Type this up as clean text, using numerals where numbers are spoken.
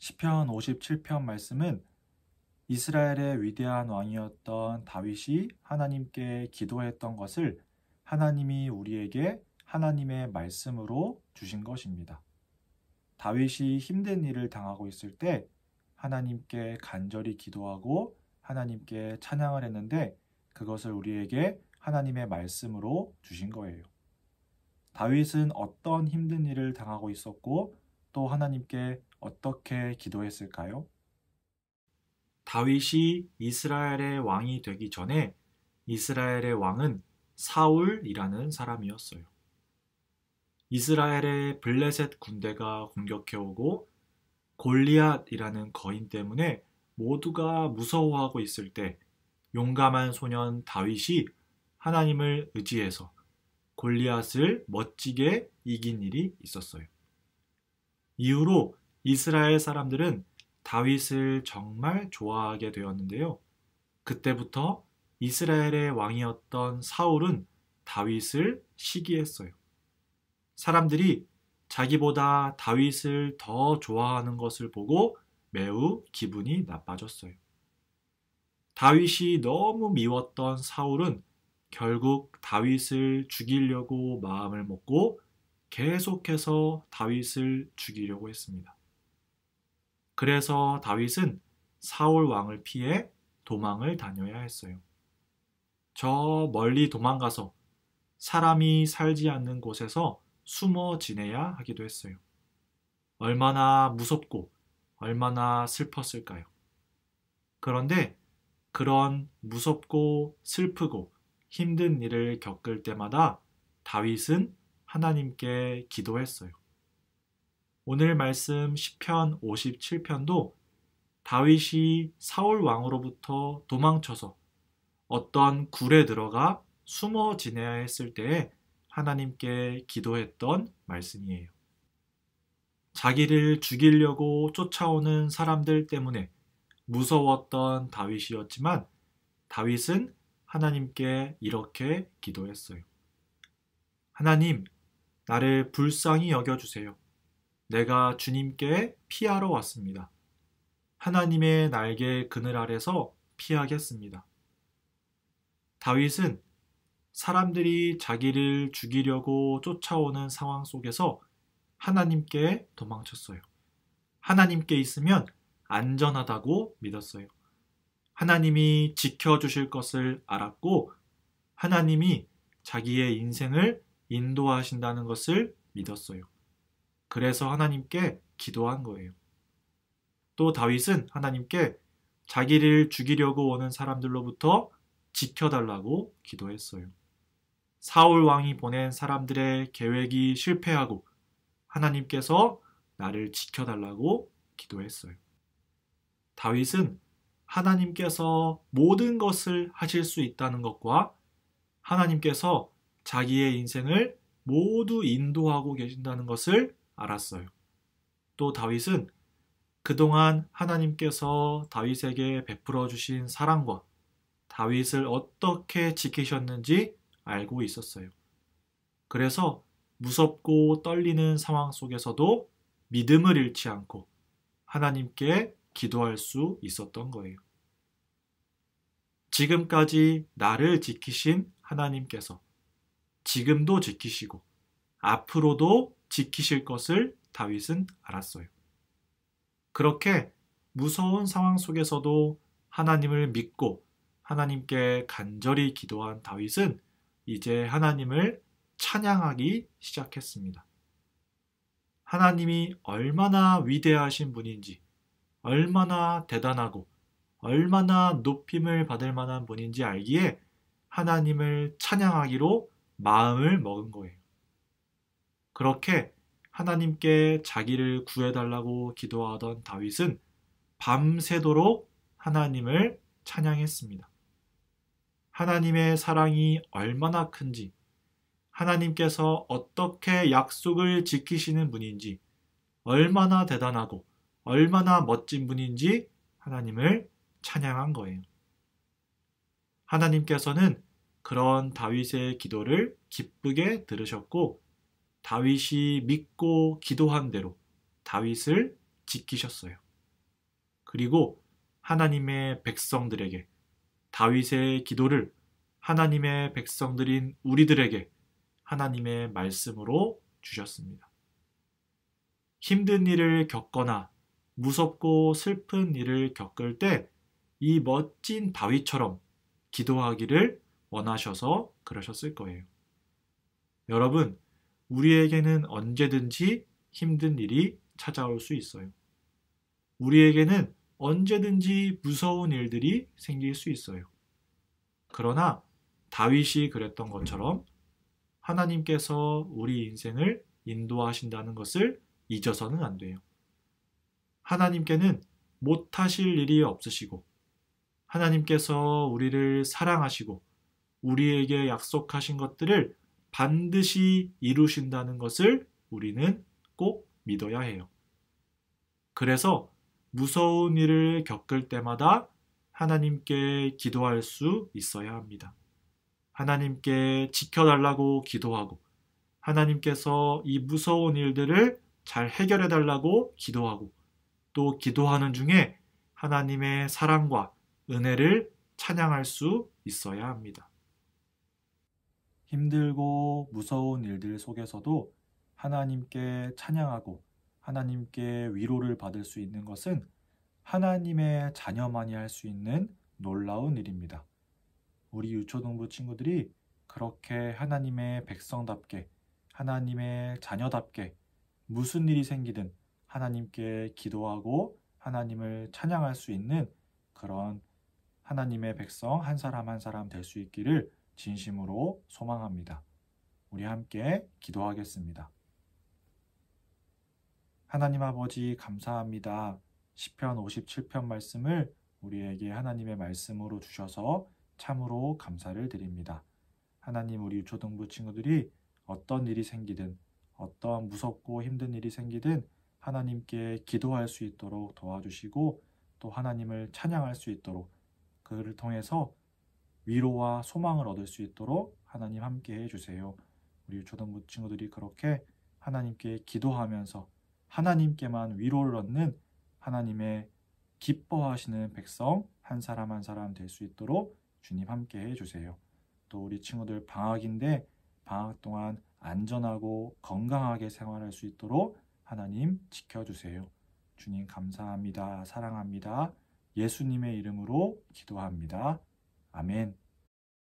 시편 57편 말씀은 이스라엘의 위대한 왕이었던 다윗이 하나님께 기도했던 것을 하나님이 우리에게 하나님의 말씀으로 주신 것입니다. 다윗이 힘든 일을 당하고 있을 때 하나님께 간절히 기도하고 하나님께 찬양을 했는데 그것을 우리에게 하나님의 말씀으로 주신 거예요. 다윗은 어떤 힘든 일을 당하고 있었고 또 하나님께 어떻게 기도했을까요? 다윗이 이스라엘의 왕이 되기 전에 이스라엘의 왕은 사울이라는 사람이었어요. 이스라엘의 블레셋 군대가 공격해오고 골리앗이라는 거인 때문에 모두가 무서워하고 있을 때 용감한 소년 다윗이 하나님을 의지해서 골리앗을 멋지게 이긴 일이 있었어요. 이후로 이스라엘 사람들은 다윗을 정말 좋아하게 되었는데요. 그때부터 이스라엘의 왕이었던 사울은 다윗을 시기했어요. 사람들이 자기보다 다윗을 더 좋아하는 것을 보고 매우 기분이 나빠졌어요. 다윗이 너무 미웠던 사울은 결국 다윗을 죽이려고 마음을 먹고 계속해서 다윗을 죽이려고 했습니다. 그래서 다윗은 사울 왕을 피해 도망을 다녀야 했어요. 저 멀리 도망가서 사람이 살지 않는 곳에서 숨어 지내야 하기도 했어요. 얼마나 무섭고 얼마나 슬펐을까요? 그런데 그런 무섭고 슬프고 힘든 일을 겪을 때마다 다윗은 하나님께 기도했어요. 오늘 말씀 시편 57편도 다윗이 사울 왕으로부터 도망쳐서 어떤 굴에 들어가 숨어 지내야 했을 때에 하나님께 기도했던 말씀이에요. 자기를 죽이려고 쫓아오는 사람들 때문에 무서웠던 다윗이었지만 다윗은 하나님께 이렇게 기도했어요. 하나님, 나를 불쌍히 여겨주세요. 내가 주님께 피하러 왔습니다. 하나님의 날개 그늘 아래서 피하겠습니다. 다윗은 사람들이 자기를 죽이려고 쫓아오는 상황 속에서 하나님께 도망쳤어요. 하나님께 있으면 안전하다고 믿었어요. 하나님이 지켜주실 것을 알았고 하나님이 자기의 인생을 인도하신다는 것을 믿었어요. 그래서 하나님께 기도한 거예요. 또 다윗은 하나님께 자기를 죽이려고 오는 사람들로부터 지켜달라고 기도했어요. 사울 왕이 보낸 사람들의 계획이 실패하고 하나님께서 나를 지켜달라고 기도했어요. 다윗은 하나님께서 모든 것을 하실 수 있다는 것과 하나님께서 자기의 인생을 모두 인도하고 계신다는 것을 알았어요. 또 다윗은 그동안 하나님께서 다윗에게 베풀어 주신 사랑과 다윗을 어떻게 지키셨는지 알고 있었어요. 그래서 무섭고 떨리는 상황 속에서도 믿음을 잃지 않고 하나님께 기도할 수 있었던 거예요. 지금까지 나를 지키신 하나님께서 지금도 지키시고 앞으로도 지키실 것을 다윗은 알았어요. 그렇게 무서운 상황 속에서도 하나님을 믿고 하나님께 간절히 기도한 다윗은 이제 하나님을 찬양하기 시작했습니다. 하나님이 얼마나 위대하신 분인지, 얼마나 대단하고 얼마나 높임을 받을 만한 분인지 알기에 하나님을 찬양하기로 마음을 먹은 거예요. 그렇게 하나님께 자기를 구해달라고 기도하던 다윗은 밤새도록 하나님을 찬양했습니다. 하나님의 사랑이 얼마나 큰지, 하나님께서 어떻게 약속을 지키시는 분인지, 얼마나 대단하고 얼마나 멋진 분인지 하나님을 찬양한 거예요. 하나님께서는 그런 다윗의 기도를 기쁘게 들으셨고 다윗이 믿고 기도한 대로 다윗을 지키셨어요. 그리고 하나님의 백성들에게 다윗의 기도를 하나님의 백성들인 우리들에게 하나님의 말씀으로 주셨습니다. 힘든 일을 겪거나 무섭고 슬픈 일을 겪을 때 이 멋진 다윗처럼 기도하기를 원하셔서 그러셨을 거예요. 여러분, 우리에게는 언제든지 힘든 일이 찾아올 수 있어요. 우리에게는 언제든지 무서운 일들이 생길 수 있어요. 그러나 다윗이 그랬던 것처럼 하나님께서 우리 인생을 인도하신다는 것을 잊어서는 안 돼요. 하나님께는 못하실 일이 없으시고 하나님께서 우리를 사랑하시고 우리에게 약속하신 것들을 반드시 이루신다는 것을 우리는 꼭 믿어야 해요. 그래서 무서운 일을 겪을 때마다 하나님께 기도할 수 있어야 합니다. 하나님께 지켜달라고 기도하고 하나님께서 이 무서운 일들을 잘 해결해 달라고 기도하고 또 기도하는 중에 하나님의 사랑과 은혜를 찬양할 수 있어야 합니다. 힘들고 무서운 일들 속에서도 하나님께 찬양하고 하나님께 위로를 받을 수 있는 것은 하나님의 자녀만이 할 수 있는 놀라운 일입니다. 우리 유초동부 친구들이 그렇게 하나님의 백성답게 하나님의 자녀답게 무슨 일이 생기든 하나님께 기도하고 하나님을 찬양할 수 있는 그런 하나님의 백성 한 사람 한 사람 될 수 있기를 진심으로 소망합니다. 우리 함께 기도하겠습니다. 하나님 아버지 감사합니다. 시편 57편 말씀을 우리에게 하나님의 말씀으로 주셔서 참으로 감사를 드립니다. 하나님 우리 유초등부 친구들이 어떤 일이 생기든 어떤 무섭고 힘든 일이 생기든 하나님께 기도할 수 있도록 도와주시고 또 하나님을 찬양할 수 있도록 그를 통해서 위로와 소망을 얻을 수 있도록 하나님 함께 해주세요. 우리 유초등부 친구들이 그렇게 하나님께 기도하면서 하나님께만 위로를 얻는 하나님의 기뻐하시는 백성 한 사람 한 사람 될 수 있도록 주님 함께 해주세요. 또 우리 친구들 방학인데 방학 동안 안전하고 건강하게 생활할 수 있도록 하나님 지켜주세요. 주님 감사합니다. 사랑합니다. 예수님의 이름으로 기도합니다. 아멘.